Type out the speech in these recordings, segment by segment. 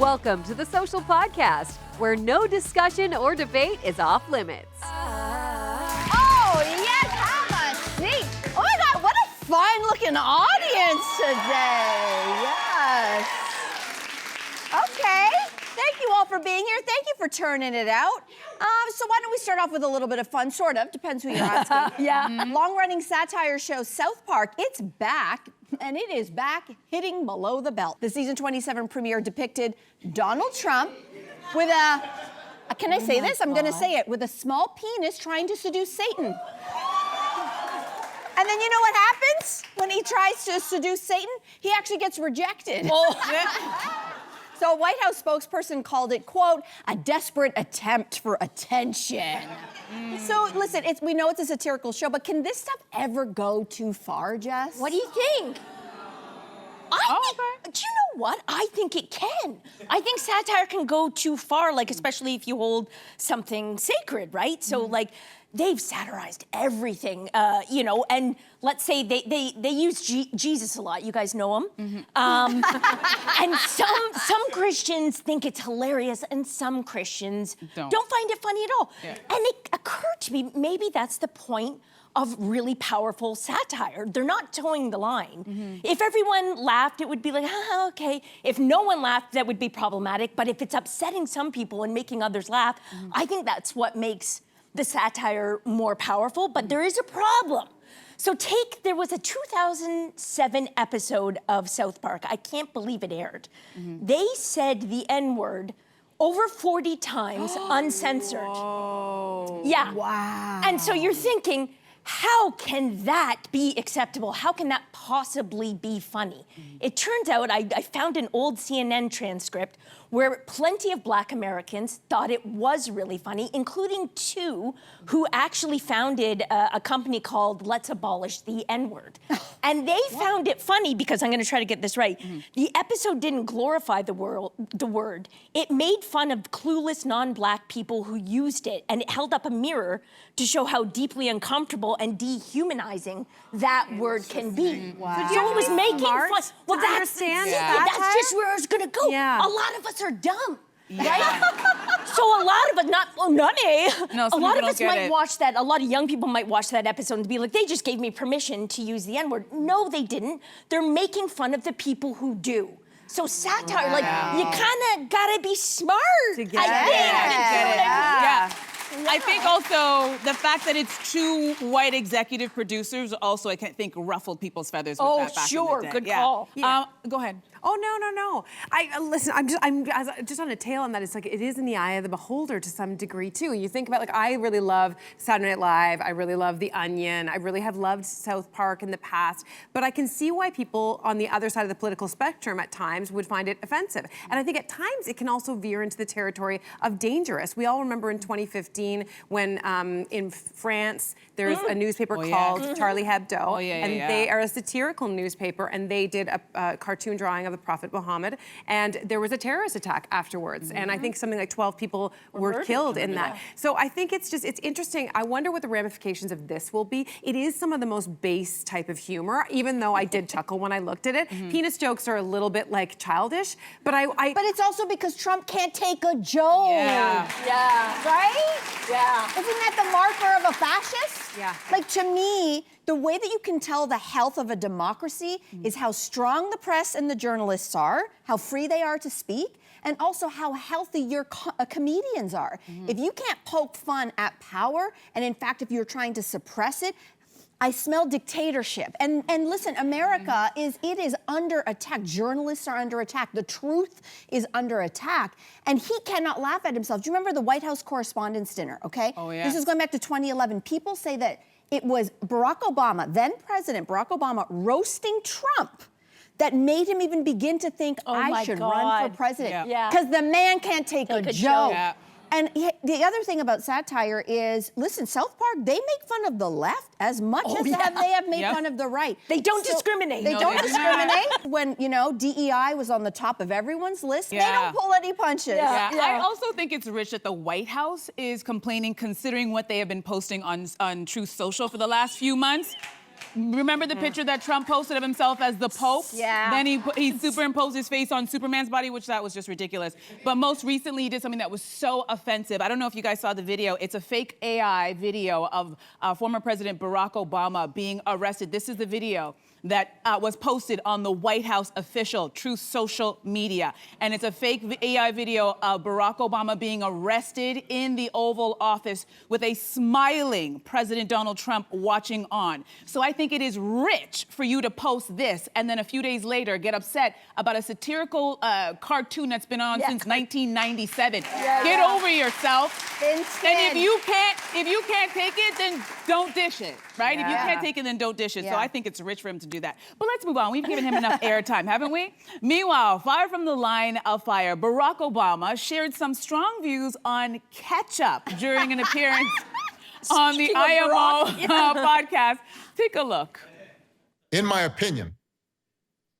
Welcome to the Social Podcast, where no discussion or debate is off limits. Oh, yes, have a seat. Oh my God, what a fine-looking audience today. Yes. Okay, thank you all for being here. Thank you for turning it out. So why don't we start off with a little bit of fun, sort of, depends who you're asking. Long-running satire show South Park, it's back, and it is back hitting below the belt. The season 27 premiere depicted Donald Trump with a, can I say this? I'm gonna say it, with a small penis trying to seduce Satan. And then you know what happens when he tries to seduce Satan? He actually gets rejected. So a White House spokesperson called it, quote, a desperate attempt for attention. So listen, we know it's a satirical show, but can this stuff ever go too far, Jess? What do you think? Do you know what? I think it can. I think satire can go too far, like especially if you hold something sacred, right? So like, they've satirized everything, you know, and let's say they use Jesus a lot. You guys know him. And some Christians think it's hilarious, and some Christians don't find it funny at all. And it occurred to me, maybe that's the point of really powerful satire. They're not towing the line. If everyone laughed, it would be like, okay. If no one laughed, that would be problematic. But if it's upsetting some people and making others laugh, I think that's what makes the satire more powerful. But there is a problem. So there was a 2007 episode of South Park. I can't believe it aired. They said the N-word over 40 times uncensored. Yeah. Wow. And so you're thinking, how can that be acceptable? How can that possibly be funny? It turns out, I found an old CNN transcript where plenty of Black Americans thought it was really funny, including two who actually founded a company called Let's Abolish the N-Word. And they found it funny because, I'm gonna try to get this right, the episode didn't glorify the word. It made fun of clueless non-Black people who used it, and it held up a mirror to show how deeply uncomfortable and dehumanizing that word can be. Wow. So it was making fun. Well, that's just where it's gonna go. Yeah. A lot of us are dumb. Right? So a lot of us, a lot of us might watch that, a lot of young people might watch that episode and be like, they just gave me permission to use the N-word. No, they didn't. They're making fun of the people who do. So satire, like, you kinda gotta be smart. To get it. I think also the fact that it's two white executive producers also, I think, ruffled people's feathers with that back in the day. Good call. Go ahead. Oh, no. Listen, I'm just on a tail on that. It's like, it is in the eye of the beholder to some degree, too. You think about, like, I really love Saturday Night Live. I really love The Onion. I really have loved South Park in the past. But I can see why people on the other side of the political spectrum at times would find it offensive. And I think at times it can also veer into the territory of dangerous. We all remember in 2015 when in France, there's a newspaper called Charlie Hebdo. They are a satirical newspaper, and they did a cartoon drawing of the Prophet Muhammad, and there was a terrorist attack afterwards, and I think something like 12 people were killed in that. So I think it's interesting. I wonder what the ramifications of this will be. It is some of the most base type of humor, even though I did chuckle when I looked at it. Penis jokes are a little bit like childish, but But it's also because Trump can't take a joke. Right? Isn't that the marker of a fascist? Like, to me, the way that you can tell the health of a democracy is how strong the press and the journalists are, how free they are to speak, and also how healthy your comedians are. If you can't poke fun at power, and in fact, if you're trying to suppress it, I smell dictatorship. And listen, America is under attack. Journalists are under attack. The truth is under attack. And he cannot laugh at himself. Do you remember the White House Correspondents' Dinner, okay? Oh, yeah. This is going back to 2011. People say that it was Barack Obama, then President Barack Obama, roasting Trump that made him even begin to think, I should run for president. Because the man can't take a joke. And the other thing about satire is, listen, South Park, they make fun of the left as much as they have made fun of the right. They don't discriminate. They don't discriminate. When, DEI was on the top of everyone's list, they don't pull any punches. I also think it's rich that the White House is complaining, considering what they have been posting on Truth Social for the last few months. Remember the picture that Trump posted of himself as the Pope? Yeah. Then he superimposed his face on Superman's body, which that was just ridiculous. But most recently, he did something that was so offensive. I don't know if you guys saw the video. It's a fake AI video of former President Barack Obama being arrested. This is the video that was posted on the White House official Truth social media. And it's a fake AI video of Barack Obama being arrested in the Oval Office with a smiling President Donald Trump watching on. So I think it is rich for you to post this and then a few days later get upset about a satirical cartoon that's been on since 1997. Get over yourself. And if you can't take it, then don't dish it, right? If you can't take it, then don't dish it. So I think it's rich for him to do that. But let's move on. We've given him enough airtime, haven't we? Meanwhile, far from the line of fire, Barack Obama shared some strong views on ketchup during an appearance on the IMO podcast. Take a look. In my opinion,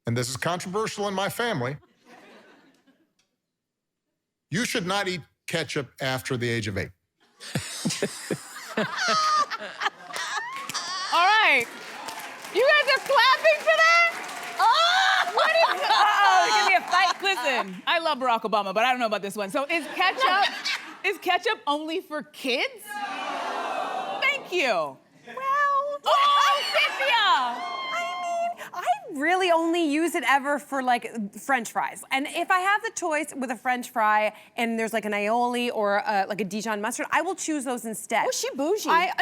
and this is controversial in my family, you should not eat ketchup after the age of 8. All right. You guys are clapping for that? Oh! What is it? Uh-oh, there's gonna be a fight. Listen, I love Barack Obama, but I don't know about this one. So is ketchup only for kids? Thank you. Well, Cynthia! I really only use it ever for like French fries. And if I have the choice with a French fry and there's like an aioli or like a Dijon mustard, I will choose those instead. Oh, she bougie. I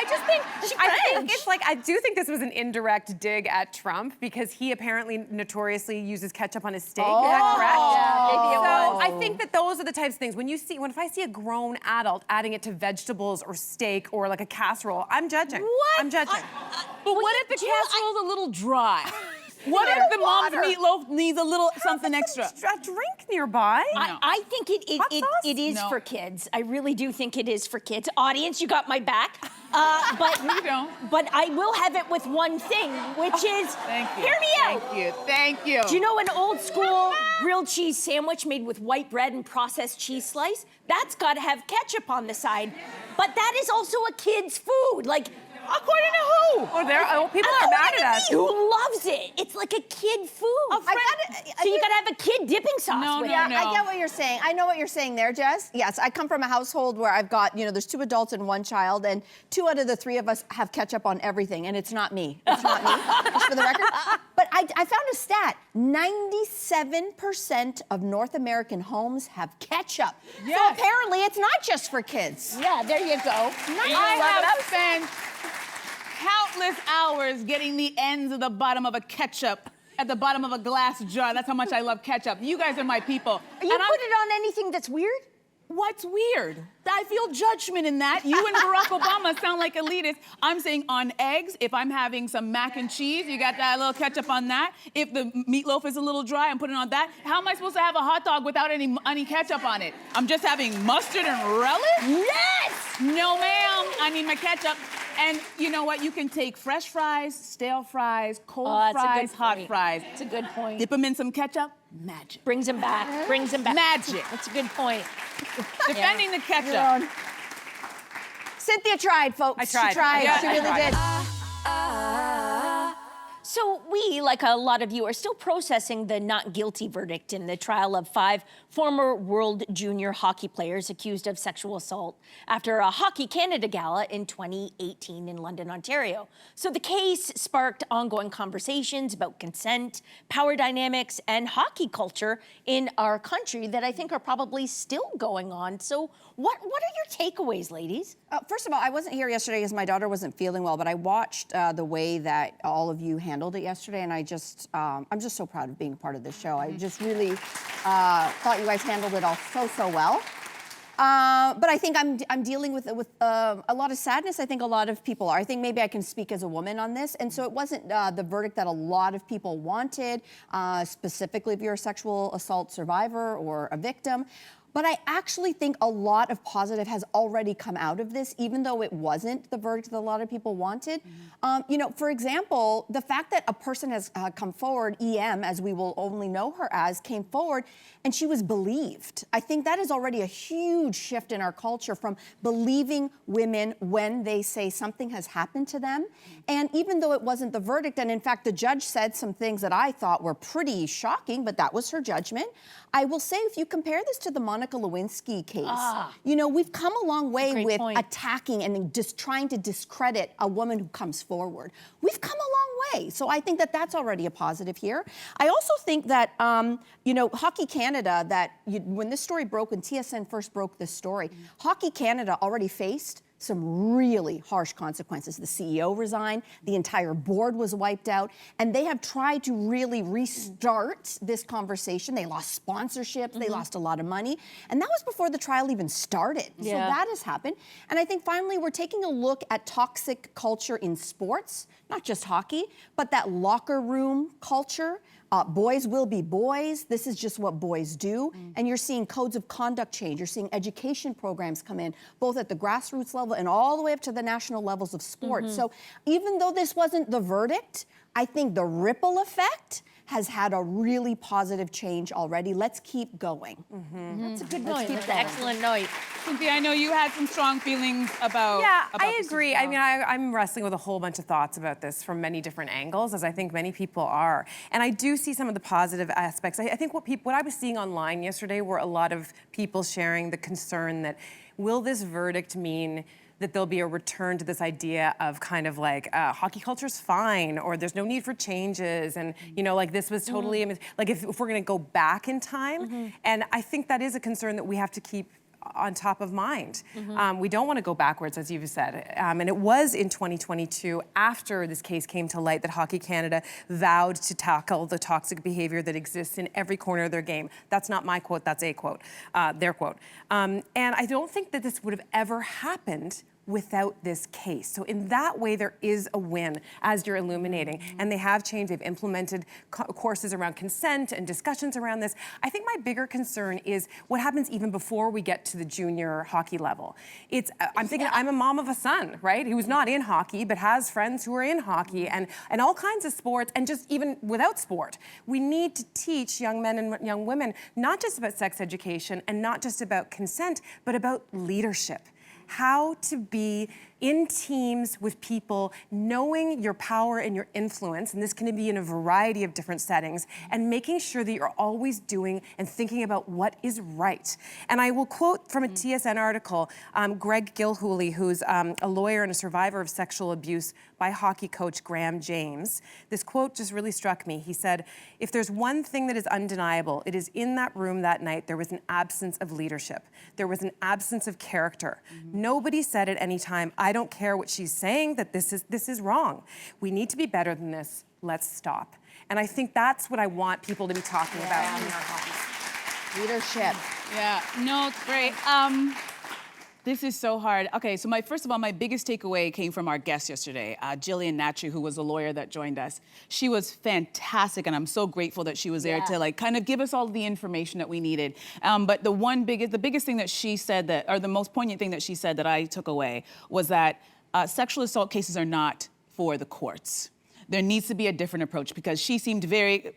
just think, I think it's like, I do think this was an indirect dig at Trump because he apparently notoriously uses ketchup on his steak. Is that correct? Yeah, maybe it So was. I think that those are the types of things. If I see a grown adult adding it to vegetables or steak or like a casserole, I'm judging. What? I'm judging. But what if the casserole's a little dry? What if the mom's meatloaf needs a little something extra? A drink nearby. I think it is for kids. I really do think it is for kids. Audience, you got my back. But You don't. But I will have it with one thing, which is Thank you. hear me out. Thank you. Do you know an old school grilled cheese sandwich made with white bread and processed cheese slice? That's got to have ketchup on the side. But that is also a kid's food. Like, according to who? People are mad at us. Who loves it? It's like a kid food. So you gotta have a kid dipping sauce with it. I get what you're saying. I know what you're saying there, Jess. Yes, I come from a household where I've got, there's 2 adults and 1 child, and 2 out of the 3 of us have ketchup on everything, and it's not me. It's not me, just for the record. But I found a stat. 97% of North American homes have ketchup. Yes. So apparently it's not just for kids. Yeah, there you go. I have spent countless hours getting the ends of the bottom of a ketchup at the bottom of a glass jar. That's how much I love ketchup. You guys are my people. You put it on anything that's weird? What's weird? I feel judgment in that. You and Barack Obama sound like elitists. I'm saying on eggs, if I'm having some mac and cheese, you got that little ketchup on that. If the meatloaf is a little dry, I'm putting it on that. How am I supposed to have a hot dog without any ketchup on it? I'm just having mustard and relish? Yes! No, ma'am. I need my ketchup. And you know what? You can take fresh fries, stale fries, cold fries, hot fries. That's a good point. Dip them in some ketchup. Magic. Brings them back. Magic. That's a good point. Defending the ketchup. Cynthia tried, folks. I tried. She tried. Yeah, she I really tried. did. So we, like a lot of you, are still processing the not guilty verdict in the trial of 5 former World Junior hockey players accused of sexual assault after a Hockey Canada gala in 2018 in London, Ontario. So the case sparked ongoing conversations about consent, power dynamics, and hockey culture in our country that I think are probably still going on. So what are your takeaways, ladies? First of all, I wasn't here yesterday because my daughter wasn't feeling well, but I watched the way that all of you handled it yesterday, and I'm just so proud of being a part of this show. I just really thought you guys handled it all so well. But I think I'm dealing with a lot of sadness. I think a lot of people are. I think maybe I can speak as a woman on this. And so it wasn't the verdict that a lot of people wanted, specifically if you're a sexual assault survivor or a victim. But I actually think a lot of positive has already come out of this, even though it wasn't the verdict that a lot of people wanted. You know, for example, the fact that a person has come forward, EM, as we will only know her as, came forward and she was believed. I think that is already a huge shift in our culture from believing women when they say something has happened to them. And even though it wasn't the verdict, and in fact, the judge said some things that I thought were pretty shocking, but that was her judgment. I will say, if you compare this to the Monica Lewinsky case, you know, we've come a long way with attacking and just trying to discredit a woman who comes forward. We've come a long way. So I think that that's already a positive here. I also think that, you know, Hockey Canada, when this story broke, when TSN first broke this story, Hockey Canada already faced some really harsh consequences. The CEO resigned, the entire board was wiped out, and they have tried to really restart this conversation. They lost sponsorships, they lost a lot of money, and that was before the trial even started. So that has happened. And I think finally we're taking a look at toxic culture in sports, not just hockey, but that locker room culture. Boys will be boys. This is just what boys do. And you're seeing codes of conduct change. You're seeing education programs come in, both at the grassroots level and all the way up to the national levels of sport. So even though this wasn't the verdict, I think the ripple effect has had a really positive change already. Let's keep going. That's a good note. That's an excellent note. Cynthia, I know you had some strong feelings about. Yeah, I agree. I mean, I'm wrestling with a whole bunch of thoughts about this from many different angles, as I think many people are. And I do see some of the positive aspects. I think what I was seeing online yesterday were a lot of people sharing the concern that, will this verdict mean that there'll be a return to this idea of kind of like hockey culture's fine, or there's no need for changes, and you know, like this was totally like if we're going to go back in time, and I think that is a concern that we have to keep on top of mind. We don't want to go backwards, as you've said. And it was in 2022, after this case came to light, that Hockey Canada vowed to tackle the toxic behavior that exists in every corner of their game. That's not my quote, that's a quote, their quote. And I don't think that this would have ever happened without this case. So in that way, there is a win, as you're illuminating. And they have changed, they've implemented courses around consent and discussions around this. I think my bigger concern is what happens even before we get to the junior hockey level. I'm thinking, I'm a mom of a son, right, who's not in hockey, but has friends who are in hockey and all kinds of sports, and just even without sport. We need to teach young men and young women, not just about sex education and not just about consent, but about leadership. How to be in teams with people, knowing your power and your influence, and this can be in a variety of different settings, and making sure that you're always doing and thinking about what is right. And I will quote from a TSN article, Greg Gilhooly, who's a lawyer and a survivor of sexual abuse by hockey coach Graham James. This quote just really struck me. He said, "If there's one thing that is undeniable, it is in that room that night there was an absence of leadership. There was an absence of character. Nobody said at any time, I don't care what she's saying, that this is wrong. We need to be better than this. Let's stop." And I think that's what I want people to be talking about in our hockey. Leadership. Yeah, no, it's great. This is so hard. Okay, so first of all, my biggest takeaway came from our guest yesterday, Jillian Natry, who was a lawyer that joined us. She was fantastic, and I'm so grateful that she was there to like kind of give us all the information that we needed. But the biggest thing that she said or the most poignant thing that she said that I took away was that sexual assault cases are not for the courts. There needs to be a different approach, because she seemed very,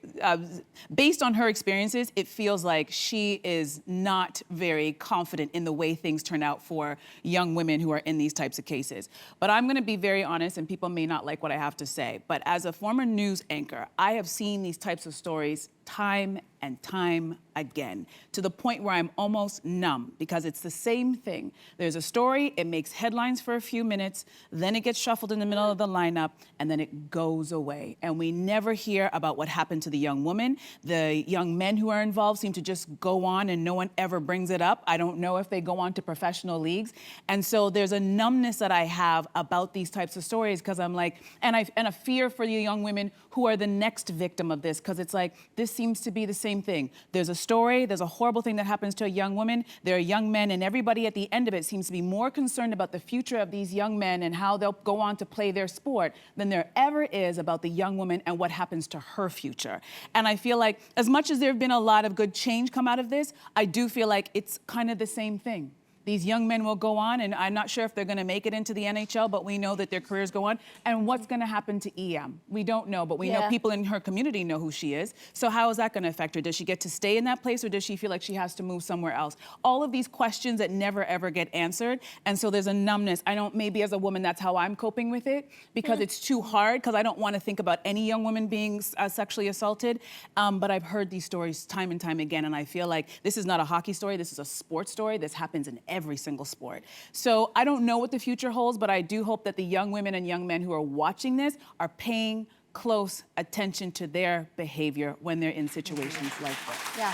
based on her experiences, it feels like she is not very confident in the way things turn out for young women who are in these types of cases. But I'm gonna be very honest, and people may not like what I have to say, but as a former news anchor, I have seen these types of stories time and time again, to the point where I'm almost numb, because it's the same thing. There's a story, it makes headlines for a few minutes, then it gets shuffled in the middle of the lineup, and then it goes away. And we never hear about what happened to the young woman. The young men who are involved seem to just go on and no one ever brings it up. I don't know if they go on to professional leagues. And so there's a numbness that I have about these types of stories, because I'm like, and a fear for the young women who are the next victim of this, because it's like, this seems to be the same thing. There's a story, there's a horrible thing that happens to a young woman, there are young men, and everybody at the end of it seems to be more concerned about the future of these young men and how they'll go on to play their sport than there ever is about the young woman and what happens to her future. And I feel like as much as there have been a lot of good change come out of this, I do feel like it's kind of the same thing. These young men will go on, and I'm not sure if they're going to make it into the NHL, but we know that their careers go on. And what's going to happen to EM? We don't know, but we know people in her community know who she is. So how is that going to affect her? Does she get to stay in that place, or does she feel like she has to move somewhere else? All of these questions that never, ever get answered. And so there's a numbness. I don't, maybe as a woman, that's how I'm coping with it, because it's too hard, because I don't want to think about any young woman being sexually assaulted. But I've heard these stories time and time again, and I feel like this is not a hockey story. This is a sports story. This happens in every single sport. So I don't know what the future holds, but I do hope that the young women and young men who are watching this are paying close attention to their behavior when they're in situations like this. Yeah,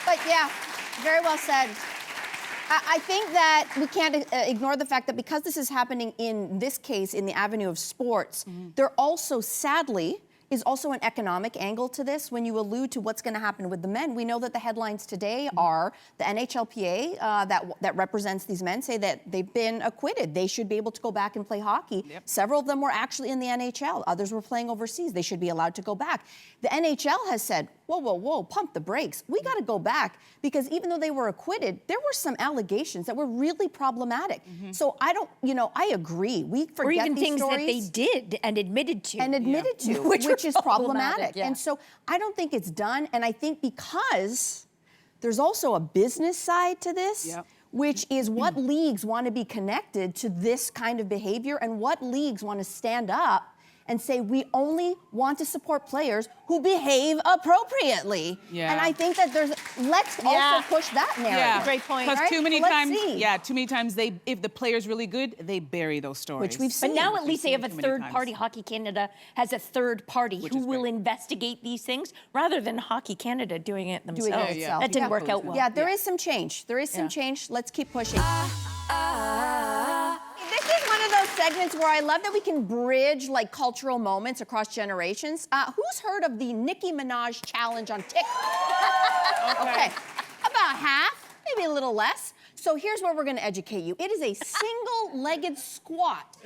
but yeah, very well said. I think that we can't ignore the fact that because this is happening in this case in the avenue of sports, there also sadly is also an economic angle to this. When you allude to what's going to happen with the men, we know that the headlines today are the NHLPA that represents these men say that they've been acquitted. They should be able to go back and play hockey. Several of them were actually in the NHL. Others were playing overseas. They should be allowed to go back. The NHL has said, whoa, whoa, whoa, pump the brakes. We got to go back, because even though they were acquitted, there were some allegations that were really problematic. So I don't, I agree. We forget or even these things stories. that they did and admitted to. Which is problematic. Yeah. And so I don't think it's done. And I think because there's also a business side to this, which is what leagues want to be connected to this kind of behavior, and what leagues want to stand up and say, we only want to support players who behave appropriately. And I think that let's also push that narrative. Great point. Because too many times, if the player's really good, they bury those stories. Which we've seen. But now at least they have a third party. Hockey Canada has a third party who will investigate these things, rather than Hockey Canada doing it themselves. That didn't work out well. Yeah, there is some change. There is some change. Let's keep pushing. This is one of those segments where I love that we can bridge like cultural moments across generations. Who's heard of the Nicki Minaj challenge on TikTok? Okay, about half, maybe a little less. So here's where we're gonna educate you. It is a single-legged squat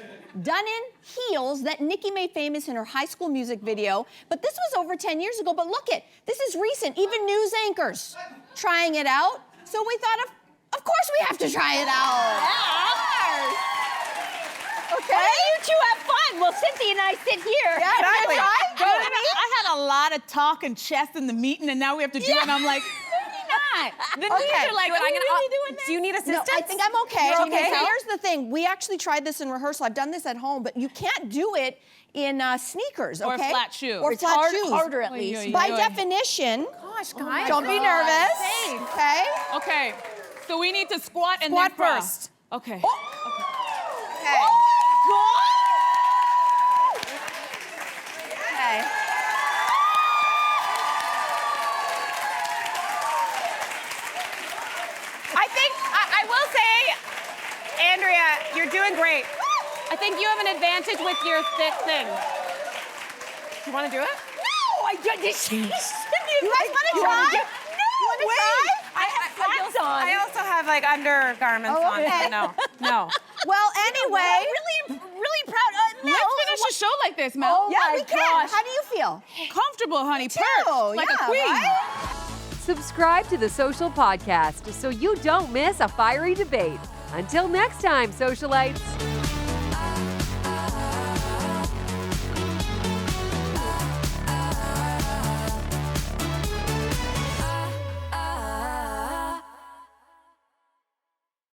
done in heels that Nicki made famous in her High School Music video. But this was over 10 years ago, but look this is recent. Even news anchors trying it out. So we thought of course we have to try it out. Okay. Why don't you two have fun? Well, Cynthia and I sit here. Yeah, exactly. I had a lot of talk and chest in the meeting, and now we have to do it, and I'm like, maybe not. The knees are like, are we really doing this? Do you need assistance? No, I think I'm okay. You're okay? So here's the thing. We actually tried this in rehearsal. I've done this at home, but you can't do it in sneakers, okay? Or flat shoes. Or flat shoes. Harder at least. By definition, Gosh, guys. don't be nervous, okay? Okay, so we need to squat and Squat then cross. first. Okay. Okay. Okay. I will say, Andrea, you're doing great. I think you have an advantage with your thick thing. You want to do it? No, I just. You guys want to try? No, wait. I have flats on. I also have like undergarments okay. on. So no. Well, anyway. I'm really proud. Let's finish a show like this, Mel. Yeah, we can. How do you feel? Comfortable, honey. Too, Perch, like a queen. Right? Subscribe to The Social Podcast so you don't miss a fiery debate. Until next time, socialites.